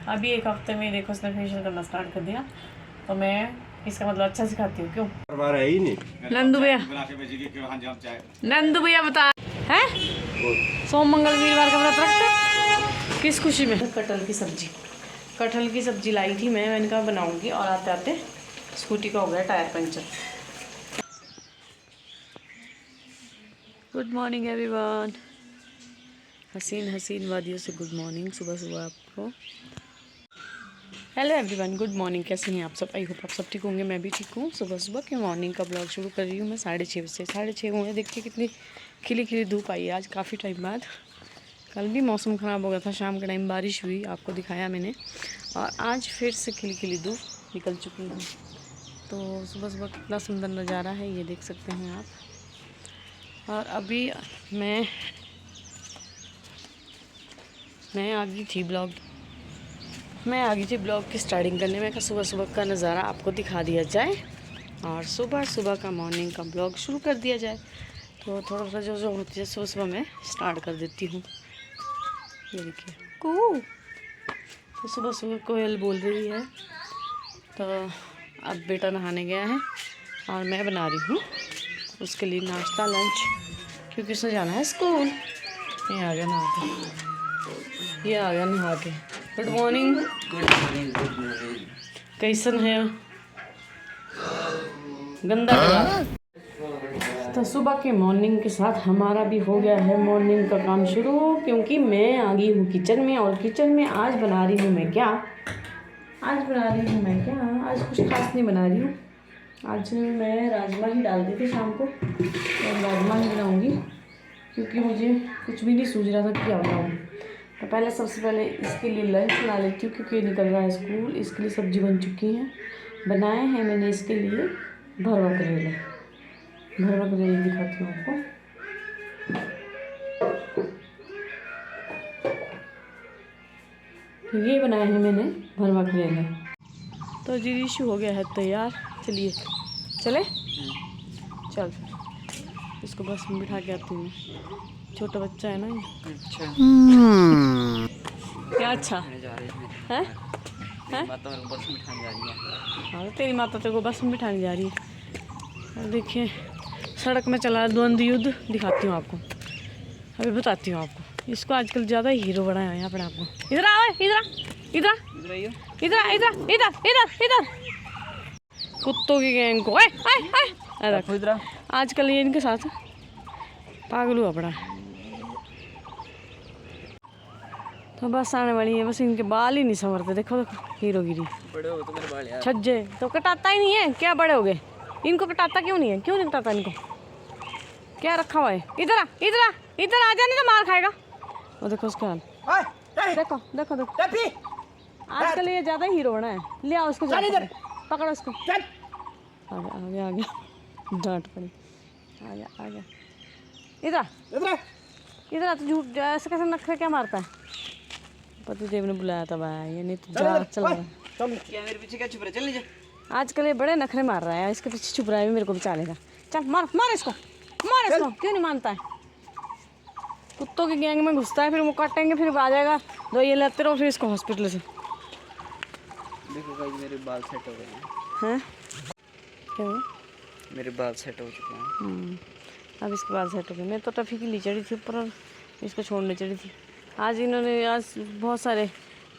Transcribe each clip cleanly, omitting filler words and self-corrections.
अभी एक हफ्ते में देखो उसने फेशियल करना स्टार्ट कर दिया, तो मैं इसका मतलब अच्छा सिखाती हूँ। क्यों है ही नहीं। नंदू भैया, नंदू भैया बता है सोम मंगल वीरवार का व्रत रखते किस खुशी में? कटहल की सब्जी लाई थी मैंने कहा बनाऊंगी, और आते आते स्कूटी का हो गया tyre puncture. Good morning everyone, हसीन वादियों से गुड मॉर्निंग सुबह सुबह आपको। Hello everyone, good morning. कैसे हैं आप सब? आई होप आप सब ठीक होंगे, मैं भी ठीक हूँ। सुबह सुबह के मॉर्निंग का ब्लॉग शुरू कर रही हूँ मैं 6:30 बजे। 6:30 हुए, देखिए कितनी खिली धूप आई है आज काफ़ी टाइम बाद। कल भी मौसम ख़राब हो गया था, शाम के टाइम बारिश हुई, आपको दिखाया मैंने। और आज फिर से खिली धूप निकल चुकी है। तो सुबह सुबह कितना सुंदर नज़ारा है, ये देख सकते हैं आप। और अभी मैं आ गई थी ब्लॉग की स्टार्टिंग करने में। सुबह सुबह का नज़ारा आपको दिखा दिया जाए और सुबह सुबह का मॉर्निंग का ब्लॉग शुरू कर दिया जाए। तो थोड़ा सा जो होती है सुबह सुबह मैं स्टार्ट कर देती हूँ। ये देखिए कू, तो सुबह सुबह कोयल बोल रही है। तो अब बेटा नहाने गया है और मैं बना रही हूँ उसके लिए नाश्ता लंच, क्योंकि उसने जाना है स्कूल। ये आ गया नहा के। Good morning. कैसन है? गंदा लगा। तो सुबह के मॉर्निंग के साथ हमारा भी हो गया है मॉर्निंग का काम शुरू, क्योंकि मैं आ गई हूँ किचन में। और किचन में आज बना रही हूँ मैं क्या? आज कुछ खास नहीं बना रही हूँ। आज मैं राजमा ही डाल दी थी शाम को, और राजमा ही बनाऊँगी, क्योंकि मुझे कुछ भी नहीं सूझ रहा था क्या बनाऊँ। तो पहले सबसे पहले इसके लिए लंच बना लेती हूँ, क्योंकि निकल रहा है स्कूल। इसके लिए सब्जी बन चुकी है। बनाए हैं मैंने इसके लिए भरवा करेले दिखाती हूँ आपको। तो ये बनाए हैं मैंने भरवा करेले। तो जी इशू हो गया है तैयार, चलिए चले चल। इसको बस में बिठा के आती हूँ, छोटा बच्चा है ना ये। अच्छा क्या? अच्छा है? हाँ, तेरी माता तेरे को बस में बिठाने जा रही है। और देखिए सड़क में चला द्वंद्व युद्ध दिखाती हूँ आपको, अभी बताती हूँ आपको। इसको आजकल ज़्यादा हीरो बनाया है अपने आप को। इधर आओ, इधर कुत्तों की गैंग को आजकल ये इनके साथ पागल हुआ पड़ा है। तो बस आने वाली है, बस इनके बाल ही नहीं संवरते। देखो हीरोगिरी। बड़े हो गए तो मेरे बाल यार। छज्जे तो कटाता ही नहीं है क्या? बड़े हो गए, इनको कटाता क्यों नहीं है? क्यों नहीं कटाता इनको? क्या रखा हुआ है? इधर आ जा, नहीं तो मार खाएगा। और देखो उसका हाल, देखो आजकल ये ज्यादा हीरो बना है। ले आओ उसको, पकड़ो उसको। आ गया डांट पड़ी। आ गया इधर तू झूठ ऐसे कैसे नखरे क्या मारता है? पतिदेव ने बुलाया था भाई, ये नहीं तो जा चल क्या मेरे पीछे क्या छुप रहा है? चल जा। आजकल ये बड़े नखरे मार रहा है, इसके पीछे छुप रहा है, मेरे को बचा लेगा। चल मार इसको। क्यों नहीं मानता है? कुत्तों की गैंग में घुसता है, फिर वो काटेंगे, फिर आ जाएगा दवाई लेते रहो, फिर इसको हॉस्पिटल से। देखो भाई मेरे बाल सेट हो गए हैं। क्या हुआ? मेरे बाल सेट हो चुके हैं। अब इसके बाल सेट हो गए। मैं तो टफ़ी के लिए चढ़ी थी ऊपर और इसको छोड़ने चढ़ी थी। आज बहुत सारे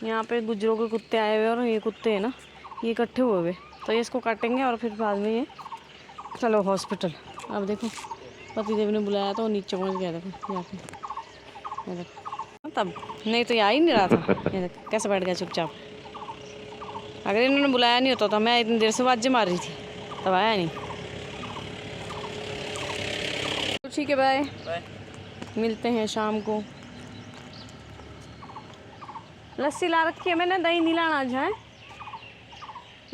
यहाँ पे गुजरों के कुत्ते आए हुए, और ये कुत्ते हैं ना, ये इकट्ठे हुए, तो ये इसको काटेंगे और फिर बाद में ये चलो हॉस्पिटल। अब देखो पतिदेव ने बुलाया तो नीचे पहुँच गया। देखो जाके तब नहीं तो ये आ ही नहीं रहा था। ये देखो कैसे बैठ गया चुपचाप। अगर इन्होंने बुलाया नहीं होता तो मैं इतनी देर से आवाज़ें मार रही थी, तब आया नहीं। तो ठीक है, बाय, मिलते हैं शाम को। लस्सी ला रखी है मैंने, दही नहीं लाना आज है।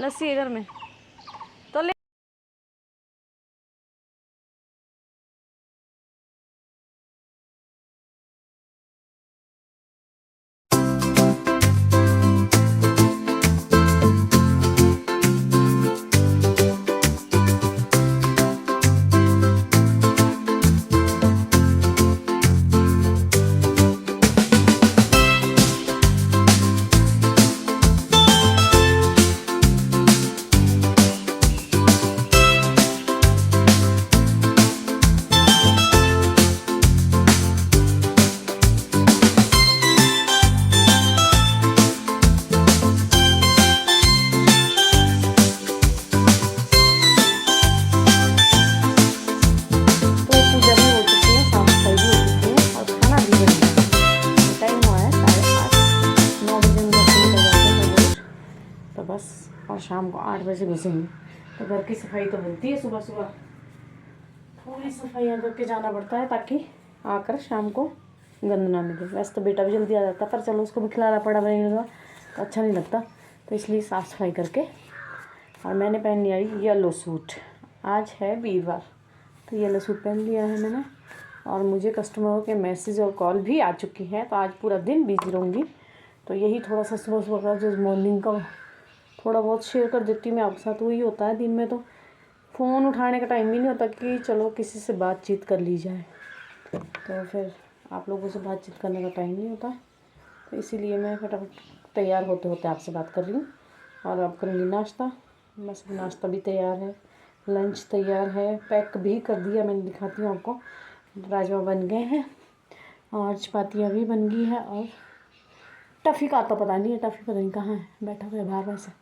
लस्सी है घर में तो ले। बस, और शाम को 8 बजे घुसेंगे। तो घर की सफाई तो बनती है, सुबह सुबह थोड़ी सफाइयाँ करके जाना पड़ता है ताकि आकर शाम को गंद ना मिले। वैसे तो बेटा भी जल्दी आ जाता, पर चलो उसको भी खिलाना पड़ा रहेगा तो अच्छा नहीं लगता, तो इसलिए साफ़ सफाई करके। और मैंने पहन लिया येलो सूट, आज है वीरवार, तो येलो सूट पहन लिया है मैंने। और मुझे कस्टमरों के मैसेज और कॉल भी आ चुकी है, तो आज पूरा दिन बिजी रहूँगी। तो यही थोड़ा सा सुबह सुबह का जो मॉर्निंग का थोड़ा बहुत शेयर कर देती हूँ मैं आपके साथ। वही होता है, दिन में तो फ़ोन उठाने का टाइम भी नहीं होता कि चलो किसी से बातचीत कर ली जाए, तो फिर आप लोगों से बातचीत करने का टाइम नहीं होता। तो इसीलिए मैं फटाफट तैयार होते होते आपसे बात कर रही हूँ। और अब करूँगी नाश्ता, बस नाश्ता भी तैयार है, लंच तैयार है, पैक भी कर दिया मैंने, दिखाती हूँ आपको। राजमा बन गए हैं और चपातियाँ भी बन गई है। और टफ़ी का तो पता नहीं है, टफ़ी पता नहीं कहाँ है, बैठा तो है बाहर, वैसे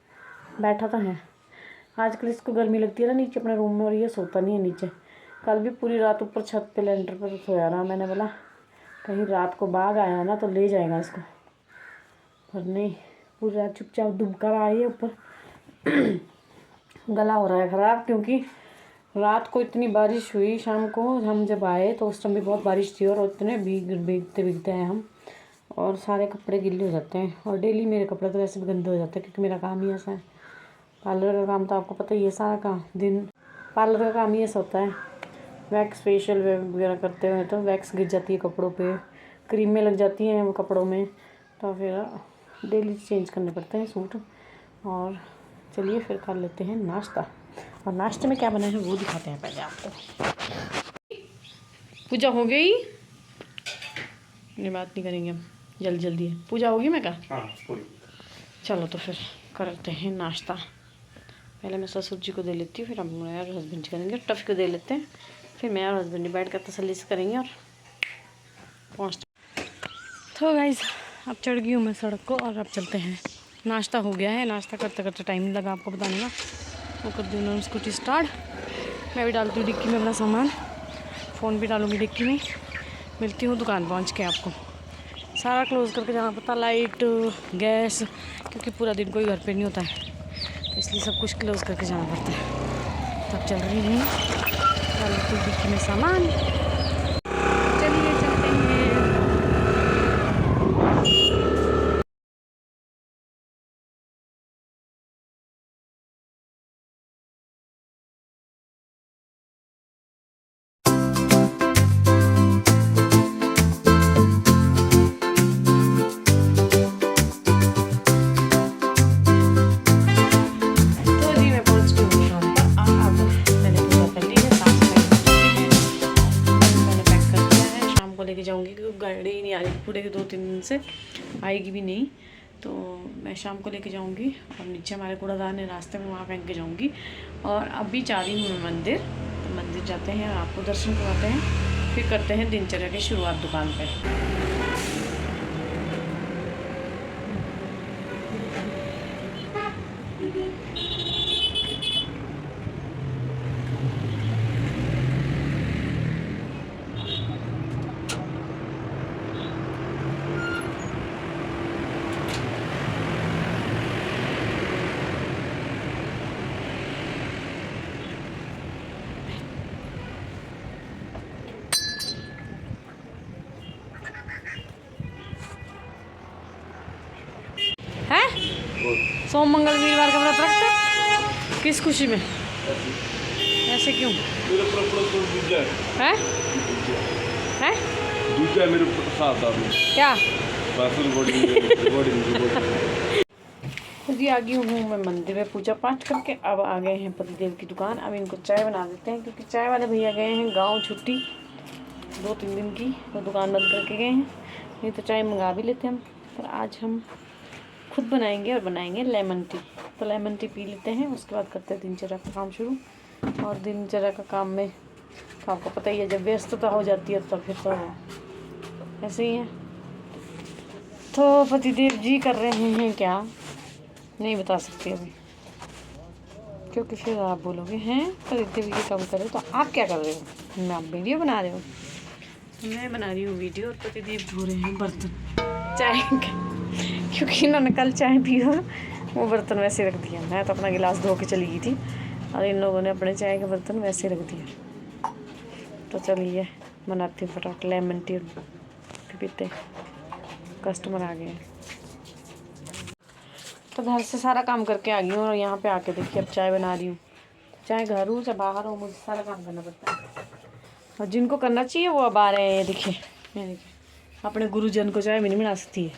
बैठा तो है। आजकल इसको गर्मी लगती है ना नीचे अपने रूम में, और ये सोता नहीं है नीचे। कल भी पूरी रात ऊपर छत पे लेंटर पर सोया रहा। मैंने बोला कहीं रात को बाघ आया ना तो ले जाएगा इसको, पर नहीं, पूरी रात चुपचाप दुब कर आई है ऊपर। गला हो रहा है ख़राब, क्योंकि रात को इतनी बारिश हुई। शाम को हम जब आए तो उस टाइम भी बहुत बारिश थी, और इतने भीगते हैं हम, और सारे कपड़े गिले हो जाते हैं। और डेली मेरे कपड़े तो वैसे भी गंदे हो जाते हैं, क्योंकि मेरा काम ही ऐसा है। पार्लर का काम तो आपको पता ही है, सारा काम दिन पार्लर का काम ही ऐसा होता है। वैक्स फेशियल वगैरह करते हुए तो वैक्स गिर जाती है कपड़ों पे, क्रीमें लग जाती हैं वो कपड़ों में, तो फिर डेली चेंज करने पड़ते हैं सूट। और चलिए फिर कर लेते हैं नाश्ता, और नाश्ते में क्या बना है वो दिखाते हैं पहले आपको। पूजा हो गई, ये बात नहीं करेंगे हम, जल्दी जल्दी है। पूजा होगी मैं कहा? हाँ। चलो तो फिर करते हैं नाश्ता। पहले मैं ससुर जी को दे लेती हूँ, फिर हम मैं और हस्बैंड जी करेंगे। टफ़ी को दे लेते हैं, फिर मैं और हस्बैंड जी बैठ कर तसल्ली से करेंगे और पहुँचते। तो गाइस अब चढ़ गई हूँ मैं सड़क को, और अब चलते हैं। नाश्ता हो गया है, नाश्ता करते करते टाइम नहीं लगा आपको बताने का। वो कर दी उन्होंने स्कूटी स्टार्ट, मैं भी डालती हूँ डिक्की में अपना सामान, फ़ोन भी डालूँगी डिक्की में। मिलती हूँ दुकान पहुँच के आपको। सारा क्लोज़ करके जाना पड़ता, लाइट गैस, क्योंकि पूरा दिन कोई घर पे नहीं होता है, इसलिए सब कुछ क्लोज़ करके जाना पड़ता है। तब चल रही हूँ, डालती हूँ डिक्की में सामान। चलिए चलते हैं। जाऊंगी क्योंकि गाड़ी ही नहीं आ रही पूरे 2-3 दिन से, आएगी भी नहीं, तो मैं शाम को लेके जाऊंगी। और नीचे हमारे कूड़ादान है रास्ते में, वहाँ फेंक के जाऊंगी। और अभी जा रही हूँ मैं मंदिर, तो मंदिर जाते हैं, आपको दर्शन करवाते हैं, फिर करते हैं दिनचर्या की शुरुआत दुकान पर। है सोम मंगल वीरवार का व्रत रखते, किस खुशी में, ऐसे क्यों है? है मेरे क्या जी? आ गई हूँ मैं मंदिर में पूजा पाठ करके। अब आ गए हैं पतिदेव की दुकान, अब इनको चाय बना देते हैं, क्योंकि चाय वाले भैया गए हैं गांव छुट्टी 2-3 दिन की, तो दुकान बंद करके गए हैं। नहीं तो चाय मंगा भी लेते हम, पर आज हम खुद बनाएंगे, और बनाएंगे लेमन टी। तो लेमन टी पी लेते हैं, उसके बाद करते हैं दिनचर्या का काम शुरू। और दिनचर्या का काम में तो आपको पता ही है, जब व्यस्तता हो जाती है तो फिर तो ऐसे ही है। तो पतिदेव जी कर रहे हैं क्या, नहीं बता सकती अभी, क्योंकि फिर आप बोलोगे हैं पतिदेव ये काम करे, तो आप क्या कर रहे हो? मैं आप वीडियो बना रहे हो, मैं बना रही हूँ वीडियो, और पतिदेव धो रहे हैं बर्तन चाय के, क्योंकि इन्होंने कल चाय पी और वो बर्तन वैसे रख दिया। मैं तो अपना गिलास धो के चली गई थी और इन लोगों ने अपने चाय के बर्तन वैसे रख दिए। तो चलिए बनाती हूँ फटाफट लेमन टी पीते, कस्टमर आ गए हैं। तो घर से सारा काम करके आ गई हूँ और यहाँ पे आके देखिए अब चाय बना रही हूँ। चाहे घर हो चाहे बाहर हो, मुझे सारा काम करना पड़ता है और जिनको करना चाहिए वो अब आ रहे हैं। देखिए मैं देखिए अपने गुरुजन को चाय भी नहीं बना सकती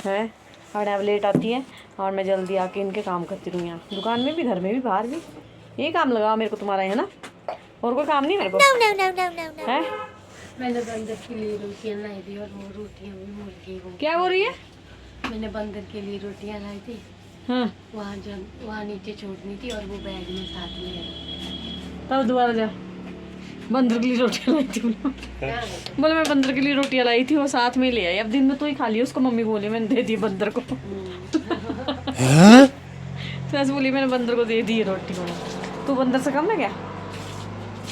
है और अब लेट आती है और मैं जल्दी आके इनके काम करती रहूँ। यहाँ दुकान में भी, घर में भी, बाहर भी यही काम लगा मेरे को तुम्हारा, है ना? और कोई काम नहीं मेरे को। no. है मैंने बंदर के लिए रोटियां लाई थी और वो रोटियां भी मुर्गी को। क्या हो रही है? मैंने बंदर के लिए रोटियां लाई थी, हाँ वहाँ नीचे छोड़नी थी और वो बैग में साथ ले आया। तब दोबारा जा। बंदर के लिए रोटियां लाई थी बोले मैं बंदर के लिए रोटियां लाई थी, वो साथ में ले आई। अब दिन में तो ही खा लिया उसको, मम्मी बोली मैंने दे दी बंदर को। तो ऐसे बोली मैंने बंदर को दे दी रोटी को। तू बंदर से कम है क्या?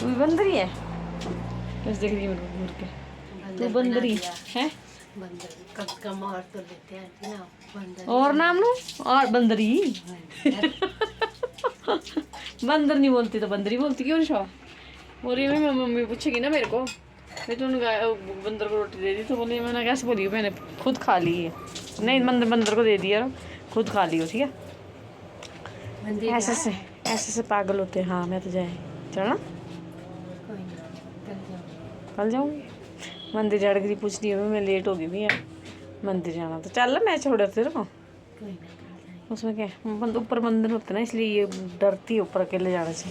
तू भी बंदर ही है। बस देख रही है मेरे को घूर के, तू बंदर ही है। बंदर कब कम और तो लेते हैं ना बंदर। और नाम लो और बंदरी। बंदर नहीं बोलती तो बंदरी बोलती क्यों? शो बोल रही है मम्मी पूछेगी ना मेरे को, मैं तो बंदर को रोटी दे दी तो बोली मैंने कैसे बोली, मैंने खुद खा ली है। नहीं बंदर को दे दिया, खुद खा ली हो। ठीक है ऐसे पागल होते हैं। हाँ मैं तो जाए चलना, कल जाऊँगी मंदिर। जड़ गई पूछ रही है मैं लेट हो गई भी यार, मंदिर जाना तो चल मैं छोड़ तेरे को। उसमें क्या ऊपर मंदिर होते ना, इसलिए ये डरती है ऊपर अकेले जाने से।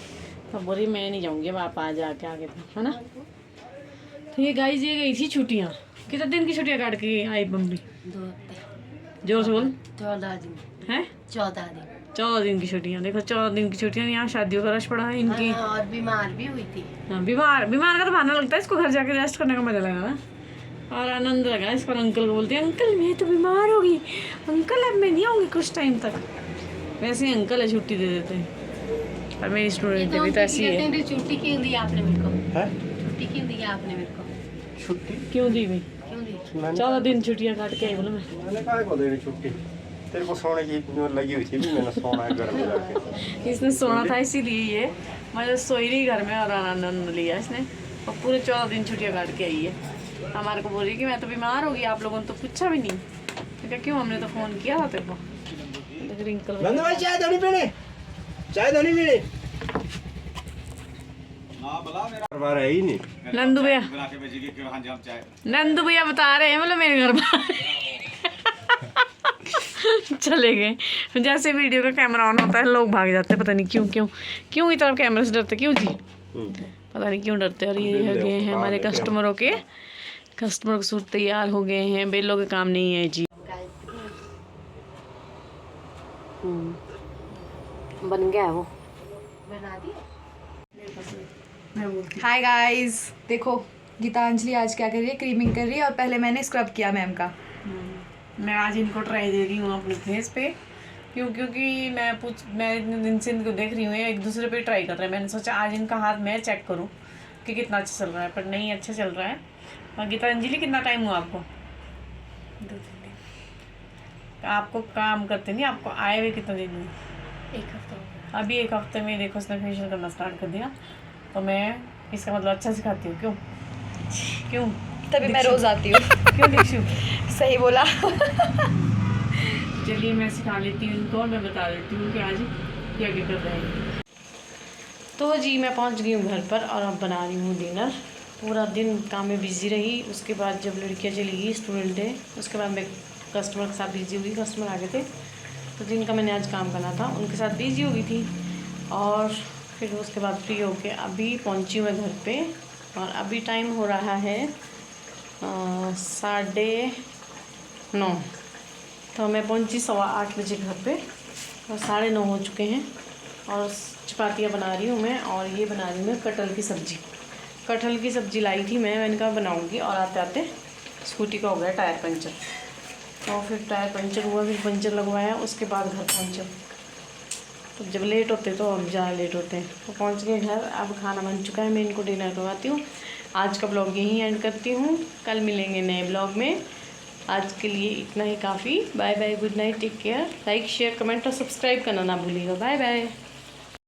तो बोली मैं नहीं जाऊँगी, आप आ जाके आगे तो, है ना? तो ये गाइस ये गई थी छुट्टियाँ। कितने दिन की छुट्टियाँ काट के आई मम्मी? 2 हफ्ते। जोर से बोल। 14 दिन है 14 दिन 14 दिन की छुट्टियाँ। देखो 14 दिन की छुट्टियाँ, यहाँ शादियों का रश पड़ा है इनकी। हाँ, और बीमार भी हुई थी। हाँ बीमार का तो बहाना लगता है, इसको घर जाके रेस्ट करने का मजा लगा ना और आनंद लगा इसको। अंकल को बोलते हैं अंकल मैं तो बीमार हो गई, अंकल अब मैं नहीं आऊँगी कुछ टाइम तक। वैसे ही अंकल है छुट्टी दे देते हैं, और मेरी स्टूडेंट भी तो ऐसी है। छुट्टी क्यों दी आपने मेरे को? छुट्टी क्यों दी आपने मेरे को? छुट्टी क्यों दी भाई? क्यों दी? 14 दिन छुट्टियाँ काट के आई बोला मैंने कहा को देनी छुट्टी, तेरे को सोने की लगी हुई थी भी, मैंने सोना है घर में जाके। इसने सोना था इसीलिए ये मतलब सोई रही घर में और आनंद लिया इसने, और पूरे 14 दिन छुट्टियाँ काट के आई है। हमारे को बोल रही कि मैं तो बीमार हो गई, आप लोगों ने तो पूछा भी नहीं। तो क्या क्यों, हमने तो फ़ोन किया था तेरे को। नंदू भाई चाय धोनी पीने, चाय धोनी पीने। बार है ही नहीं। नंदू भैया बता रहे हैं बोलो मेरे घर पर चले गए। जैसे वीडियो का कैमरा ऑन होता है लोग भाग जाते हैं, पता नहीं क्यों इतना कैमरे से डरते क्यों जी, पता नहीं क्यों डरते। और ये हो गए हैं हमारे कस्टमर के सूट तैयार हो गए हैं। बेलों के काम नहीं है जी। बन गया है वो, बना दी। हाय गाइस, देखो गीतांजलि आज क्या कर रही है, क्रीमिंग कर रही है और पहले मैंने स्क्रब किया मैम का। मैं आज इनको ट्राई दे रही हूँ अपने फेस पे, क्योंकि मैं इतने दिन से इनको देख रही हूँ एक दूसरे पे ट्राई कर रहे हैं। मैंने सोचा आज इनका हाथ मैं चेक करूँ कि कितना अच्छा चल रहा है, पर नहीं अच्छा चल रहा है। और गीतांजलि कितना टाइम हुआ आपको? 2-3 दिन। आपको काम करते नहीं, आपको आए हुए कितने दिन हुए? 1 हफ्ता हो गया। अभी 1 हफ्ते में देखो उसने फेशियल करना स्टार्ट कर दिया, तो मैं इसका मतलब अच्छा सिखाती हूँ। क्यों तभी मैं रोज आती हूँ। क्यों दीक्षु? सही बोला। चलिए मैं सिखा लेती हूँ इनको और मैं बता देती हूँ कि आज क्या कर रहे हैं। तो जी मैं पहुँच गई हूँ घर पर और अब बना रही हूँ डिनर। पूरा दिन काम में बिज़ी रही, उसके बाद जब लड़कियाँ चली गई स्टूडेंट डे, उसके बाद मैं कस्टमर के साथ बिज़ी हुई। कस्टमर आ गए थे तो जिनका मैंने आज काम करना था उनके साथ बिज़ी हो गई थी, और फिर उसके बाद फ्री होके अभी पहुँची हूँ मैं घर पे। और अभी टाइम हो रहा है 9:30, तो मैं पहुँची 8:15 बजे घर पे और 9:30 हो चुके हैं। और चपातियाँ बना रही हूँ मैं, और ये बना रही हूँ मैं कटहल की सब्ज़ी। कटहल की सब्ज़ी लाई थी मैंने कहा बनाऊँगी, और आते आते स्कूटी का हो गया टायर पंचर। तो फिर टायर पंचर हुआ, फिर पंचर लगवाया, उसके बाद घर पहुँचे। तो जब लेट होते तो अब ज़्यादा लेट होते हैं। तो पहुँच गए घर, अब खाना बन चुका है, मैं इनको डिनर करवाती हूँ। आज का ब्लॉग यहीं एंड करती हूँ, कल मिलेंगे नए ब्लॉग में। आज के लिए इतना ही काफ़ी। Bye bye, good night, take care. Like share comment और सब्सक्राइब करना ना भूलिएगा। Bye bye.